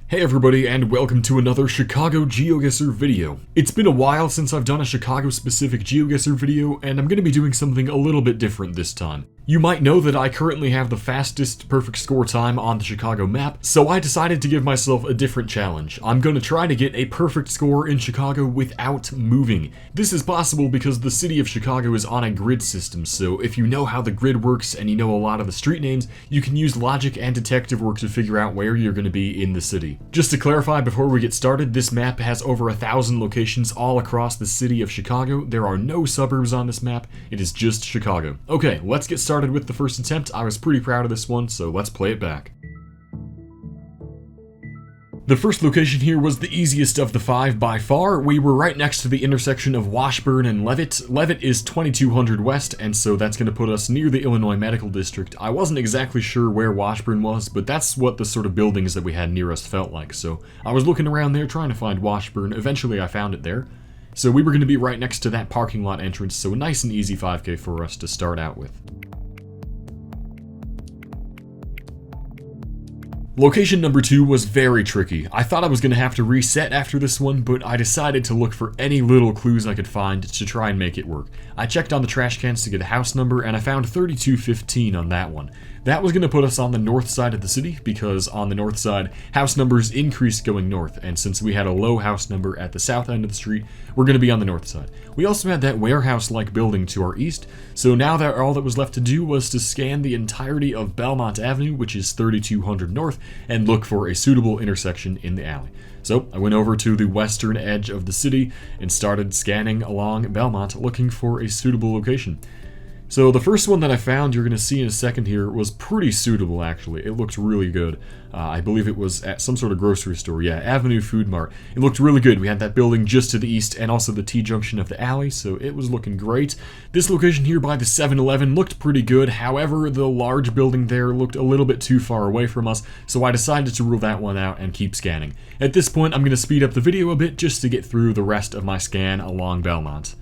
Hey everybody, and welcome to another Chicago GeoGuessr video. It's been a while since I've done a Chicago-specific GeoGuessr video, and I'm going to be doing something a little bit different this time. You might know that I currently have the fastest perfect score time on the Chicago map, so I decided to give myself a different challenge. I'm going to try to get a perfect score in Chicago without moving. This is possible because the city of Chicago is on a grid system, so if you know how the grid works and you know a lot of the street names, you can use logic and detective work to figure out where you're going to be in the city. Just to clarify before we get started, this map has over 1,000 locations all across the city of Chicago. There are no suburbs on this map, it is just Chicago. Okay, let's get started with the first attempt. I was pretty proud of this one, so let's play it back. The first location here was the easiest of the 5 by far. We were right next to the intersection of Washburn and Levitt. Levitt is 2200 west, and so that's going to put us near the Illinois Medical District. I wasn't exactly sure where Washburn was, but that's what the sort of buildings that we had near us felt like, so I was looking around there trying to find Washburn. Eventually I found it there. So we were going to be right next to that parking lot entrance, so a nice and easy 5K for us to start out with. Location number 2 was very tricky. I thought I was going to have to reset after this one, but I decided to look for any little clues I could find to try and make it work. I checked on the trash cans to get a house number, and I found 3215 on that one. That was going to put us on the north side of the city, because on the north side, house numbers increased going north, and since we had a low house number at the south end of the street, we're going to be on the north side. We also had that warehouse-like building to our east, so now that all that was left to do was to scan the entirety of Belmont Avenue, which is 3200 north, and look for a suitable intersection in the alley. So I went over to the western edge of the city and started scanning along Belmont looking for a suitable location. So the first one that I found, you're going to see in a second here, was pretty suitable actually. It looked really good. I believe it was at some sort of grocery store. Yeah, Avenue Food Mart. It looked really good. We had that building just to the east and also the T-junction of the alley, so it was looking great. This location here by the 7-Eleven looked pretty good. However, the large building there looked a little bit too far away from us, so I decided to rule that one out and keep scanning. At this point, I'm going to speed up the video a bit just to get through the rest of my scan along Belmont.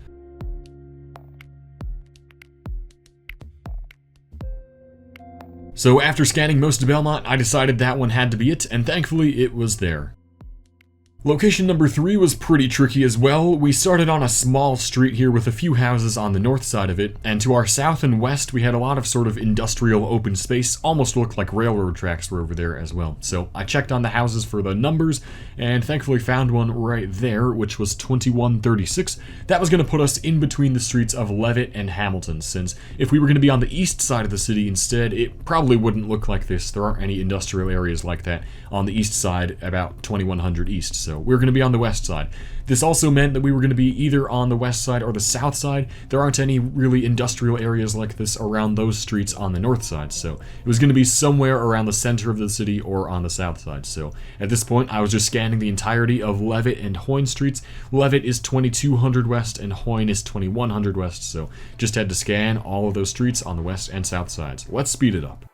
So after scanning most of Belmont, I decided that one had to be it, and thankfully it was there. Location number 3 was pretty tricky as well. We started on a small street here with a few houses on the north side of it, and to our south and west we had a lot of sort of industrial open space, almost looked like railroad tracks were over there as well. So I checked on the houses for the numbers, and thankfully found one right there, which was 2136. That was going to put us in between the streets of Levitt and Hamilton, since if we were going to be on the east side of the city instead, it probably wouldn't look like this. There aren't any industrial areas like that on the east side, about 2100 east, so we're going to be on the west side. This also meant that we were going to be either on the west side or the south side. There aren't any really industrial areas like this around those streets on the north side, so it was going to be somewhere around the center of the city or on the south side. So at this point, I was just scanning the entirety of Levitt and Hoyne streets. Levitt is 2200 west and Hoyne is 2100 west, so just had to scan all of those streets on the west and south sides. Let's speed it up.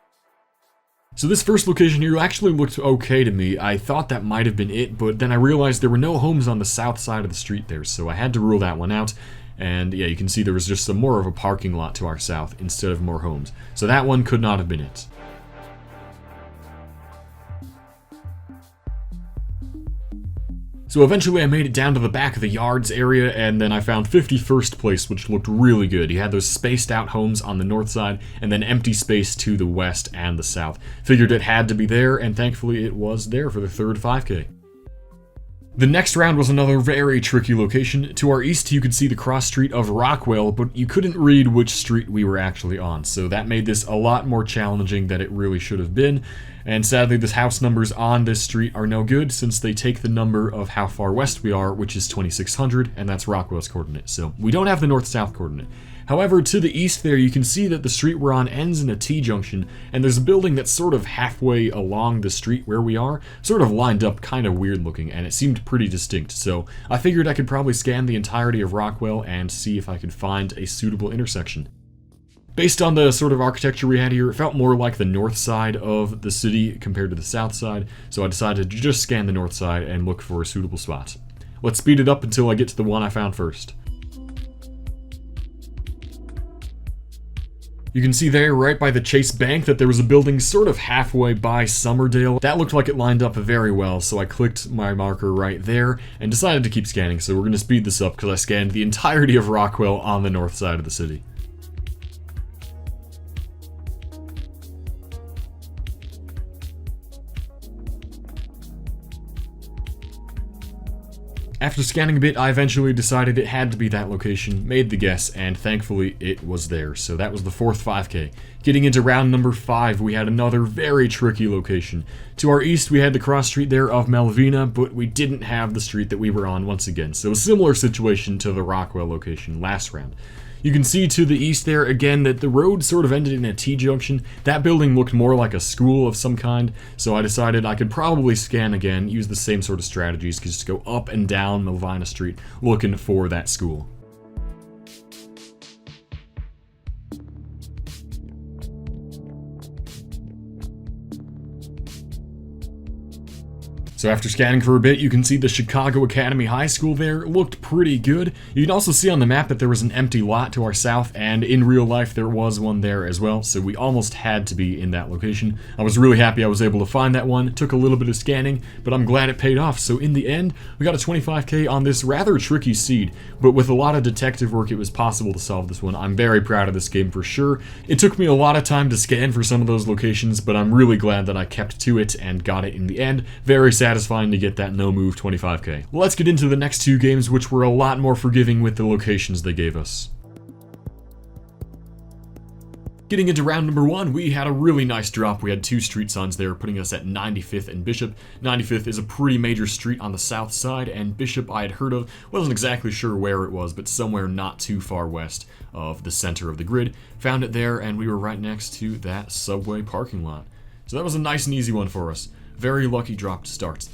So this first location here actually looked okay to me. I thought that might have been it, but then I realized there were no homes on the south side of the street there, so I had to rule that one out. And yeah, you can see there was just some more of a parking lot to our south instead of more homes. So that one could not have been it. So eventually I made it down to the back of the yards area, and then I found 51st place, which looked really good. You had those spaced out homes on the north side, and then empty space to the west and the south. Figured it had to be there, and thankfully it was there for the third 5K. The next round was another very tricky location. To our east, you could see the cross street of Rockwell, but you couldn't read which street we were actually on, so that made this a lot more challenging than it really should have been. And sadly, the house numbers on this street are no good, since they take the number of how far west we are, which is 2600, and that's Rockwell's coordinate, so we don't have the north-south coordinate. However, to the east there, you can see that the street we're on ends in a T-junction, and there's a building that's sort of halfway along the street where we are, sort of lined up, kind of weird looking, and it seemed pretty distinct, so I figured I could probably scan the entirety of Rockwell and see if I could find a suitable intersection. Based on the sort of architecture we had here, it felt more like the north side of the city compared to the south side, so I decided to just scan the north side and look for a suitable spot. Let's speed it up until I get to the one I found first. You can see there, right by the Chase Bank, that there was a building sort of halfway by Summerdale. That looked like it lined up very well, so I clicked my marker right there and decided to keep scanning. So we're going to speed this up because I scanned the entirety of Rockwell on the north side of the city. After scanning a bit, I eventually decided it had to be that location, made the guess, and thankfully it was there. So that was the fourth 5K. Getting into round number 5, we had another very tricky location. To our east, we had the cross street there of Melvina, but we didn't have the street that we were on once again. So a similar situation to the Rockwell location last round. You can see to the east there again that the road sort of ended in a T-junction. That building looked more like a school of some kind, so I decided I could probably scan again, use the same sort of strategies, just go up and down Melvina Street looking for that school. So after scanning for a bit, you can see the Chicago Academy High School there. It looked pretty good. You can also see on the map that there was an empty lot to our south, and in real life there was one there as well, so we almost had to be in that location. I was really happy I was able to find that one. It took a little bit of scanning, but I'm glad it paid off. So in the end, we got a 25K on this rather tricky seed, but with a lot of detective work, it was possible to solve this one. I'm very proud of this game for sure. It took me a lot of time to scan for some of those locations, but I'm really glad that I kept to it and got it in the end. Very satisfying to get that no-move 25K. Let's get into the next two games, which were a lot more forgiving with the locations they gave us. Getting into round number 1, we had a really nice drop. We had two street signs there, putting us at 95th and Bishop. 95th is a pretty major street on the south side, and Bishop I had heard of. Wasn't exactly sure where it was, but somewhere not too far west of the center of the grid. Found it there, and we were right next to that subway parking lot. So that was a nice and easy one for us. Very lucky drop to start.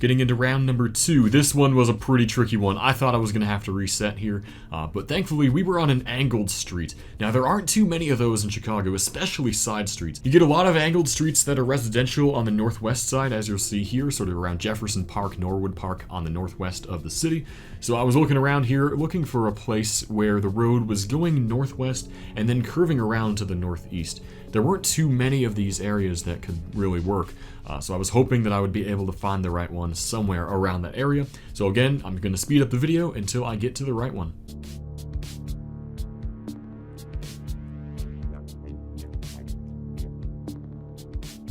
Getting into round number 2, this one was a pretty tricky one. I thought I was going to have to reset here, but thankfully we were on an angled street. Now there aren't too many of those in Chicago, especially side streets. You get a lot of angled streets that are residential on the northwest side, as you'll see here, sort of around Jefferson Park, Norwood Park on the northwest of the city. So I was looking around here, looking for a place where the road was going northwest and then curving around to the northeast. There weren't too many of these areas that could really work, so I was hoping that I would be able to find the right one somewhere around that area. So again, I'm going to speed up the video until I get to the right one.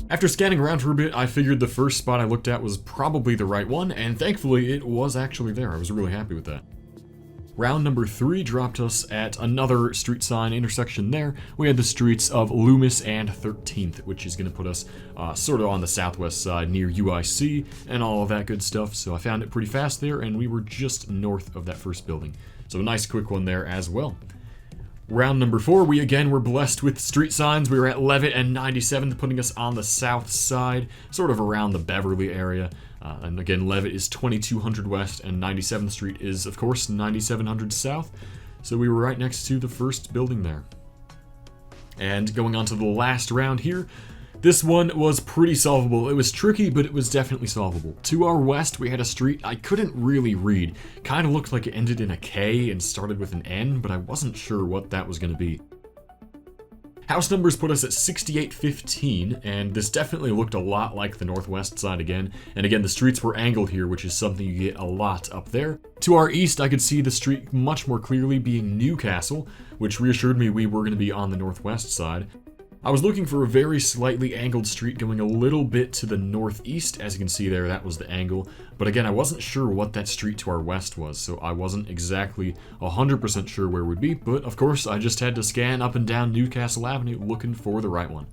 After scanning around for a bit, I figured the first spot I looked at was probably the right one, and thankfully it was actually there. I was really happy with that. Round number 3 dropped us at another street sign intersection there. We had the streets of Loomis and 13th, which is going to put us sort of on the southwest side near UIC and all of that good stuff. So I found it pretty fast there, and we were just north of that first building. So a nice quick one there as well. Round number 4, we again were blessed with street signs. We were at Levitt and 97th, putting us on the south side, sort of around the Beverly area. And again, Levitt is 2200 west, and 97th Street is, of course, 9700 south. So we were right next to the first building there. And going on to the last round here, this one was pretty solvable. It was tricky, but it was definitely solvable. To our west, we had a street I couldn't really read. Kind of looked like it ended in a K and started with an N, but I wasn't sure what that was going to be. House numbers put us at 6815, and this definitely looked a lot like the northwest side again. And again, the streets were angled here, which is something you get a lot up there. To our east, I could see the street much more clearly being Newcastle, which reassured me we were going to be on the northwest side. I was looking for a very slightly angled street going a little bit to the northeast. As you can see there, that was the angle. But again, I wasn't sure what that street to our west was, so I wasn't exactly 100% sure where it would be. But of course, I just had to scan up and down Newcastle Avenue looking for the right one.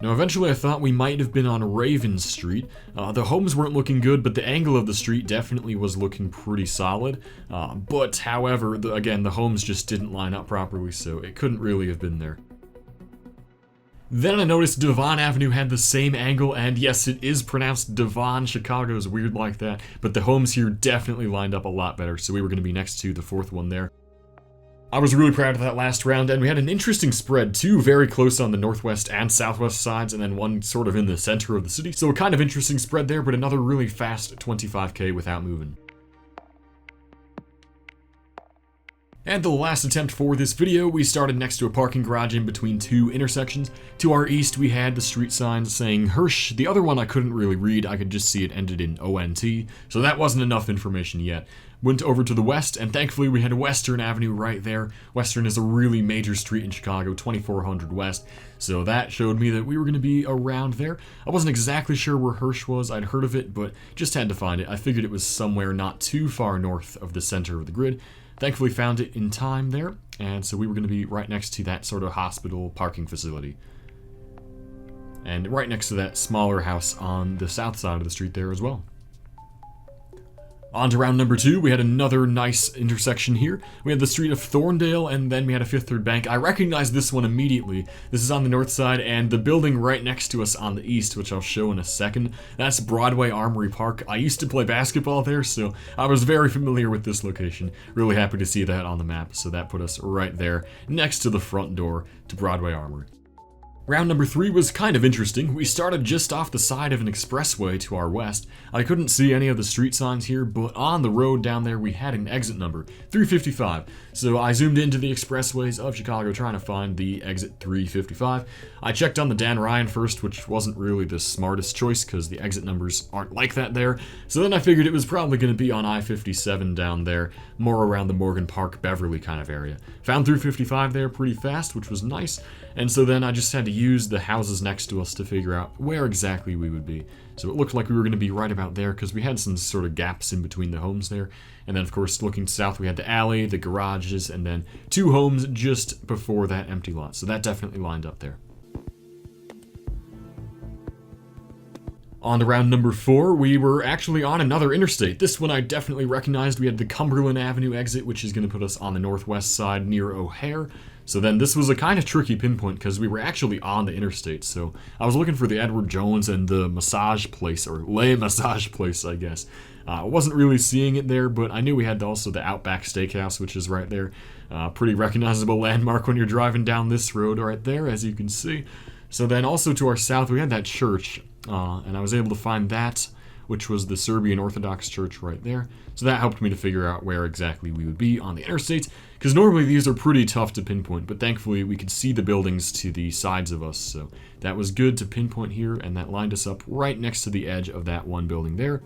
Now eventually I thought we might have been on Raven Street. The homes weren't looking good, but the angle of the street definitely was looking pretty solid. But however, again, the homes just didn't line up properly, so it couldn't really have been there. Then I noticed Devon Avenue had the same angle, and yes, it is pronounced Devon. Chicago's weird like that, but the homes here definitely lined up a lot better, so we were going to be next to the fourth one there. I was really proud of that last round, and we had an interesting spread, two very close on the northwest and southwest sides, and then one sort of in the center of the city. So a kind of interesting spread there, but another really fast 25k without moving. And the last attempt for this video, we started next to a parking garage in between two intersections. To our east, we had the street signs saying Hirsch. The other one I couldn't really read, I could just see it ended in ONT, so that wasn't enough information yet. Went over to the west, and thankfully we had Western Avenue right there. Western is a really major street in Chicago, 2400 West, so that showed me that we were going to be around there. I wasn't exactly sure where Hirsch was, I'd heard of it, but just had to find it. I figured it was somewhere not too far north of the center of the grid. Thankfully found it in time there, and so we were going to be right next to that sort of hospital parking facility. And right next to that smaller house on the south side of the street there as well. On to round number 2, we had another nice intersection here. We had the street of Thorndale, and then we had a Fifth Third Bank. I recognized this one immediately. This is on the north side, and the building right next to us on the east, which I'll show in a second, that's Broadway Armory Park. I used to play basketball there, so I was very familiar with this location. Really happy to see that on the map, so that put us right there, next to the front door to Broadway Armory. Round number 3 was kind of interesting. We started just off the side of an expressway to our west. I couldn't see any of the street signs here, but on the road down there we had an exit number, 355. So I zoomed into the expressways of Chicago trying to find the exit 355. I checked on the Dan Ryan first, which wasn't really the smartest choice because the exit numbers aren't like that there. So then I figured it was probably going to be on I-57 down there, more around the Morgan Park, Beverly kind of area. Found 355 there pretty fast, which was nice. And so then I just had to use the houses next to us to figure out where exactly we would be. So it looked like we were going to be right about there because we had some sort of gaps in between the homes there. And then of course looking south we had the alley, the garages, and then two homes just before that empty lot. So that definitely lined up there. On to round number 4, we were actually on another interstate. This one I definitely recognized. We had the Cumberland Avenue exit, which is going to put us on the northwest side near O'Hare. So then this was a kind of tricky pinpoint because we were actually on the interstate. So I was looking for the Edward Jones and the massage place, or Le Massage place, I guess. I wasn't really seeing it there, but I knew we had also the Outback Steakhouse, which is right there. Pretty recognizable landmark when you're driving down this road right there, as you can see. So then also to our south, we had that church, and I was able to find that, which was the Serbian Orthodox Church right there. So that helped me to figure out where exactly we would be on the interstates, because normally these are pretty tough to pinpoint, but thankfully we could see the buildings to the sides of us, so that was good to pinpoint here, and that lined us up right next to the edge of that one building there.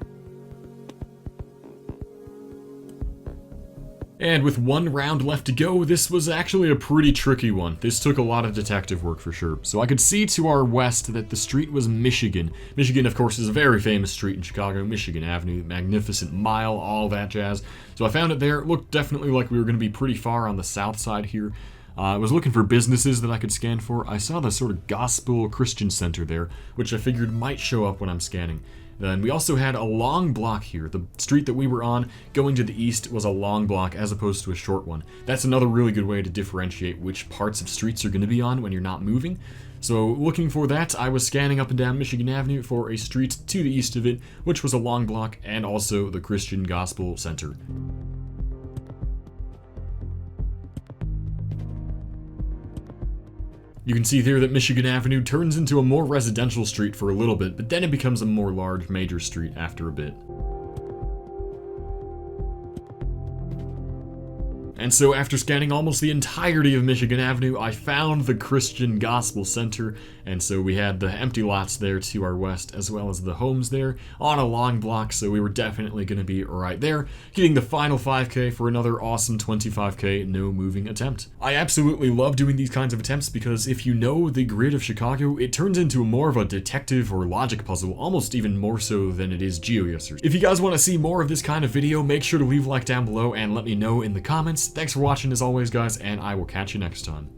And with one round left to go, this was actually a pretty tricky one. This took a lot of detective work for sure. So I could see to our west that the street was Michigan. Michigan, of course, is a very famous street in Chicago, Michigan Avenue, Magnificent Mile, all that jazz. So I found it there. It looked definitely like we were going to be pretty far on the south side here. I was looking for businesses that I could scan for. I saw the sort of Gospel Christian Center there, which I figured might show up when I'm scanning. Then we also had a long block here. The street that we were on going to the east was a long block as opposed to a short one. That's another really good way to differentiate which parts of streets you're going to be on when you're not moving. So looking for that, I was scanning up and down Michigan Avenue for a street to the east of it, which was a long block and also the Christian Gospel Center. You can see here that Michigan Avenue turns into a more residential street for a little bit, but then it becomes a more large major street after a bit. And so after scanning almost the entirety of Michigan Avenue, I found the Christian Gospel Center, and so we had the empty lots there to our west, as well as the homes there on a long block, so we were definitely going to be right there, getting the final 5K for another awesome 25K no moving attempt. I absolutely love doing these kinds of attempts because if you know the grid of Chicago, it turns into more of a detective or logic puzzle, almost even more so than it is GeoGuessr. If you guys want to see more of this kind of video, make sure to leave a like down below and let me know in the comments. Thanks for watching as always, guys, and I will catch you next time.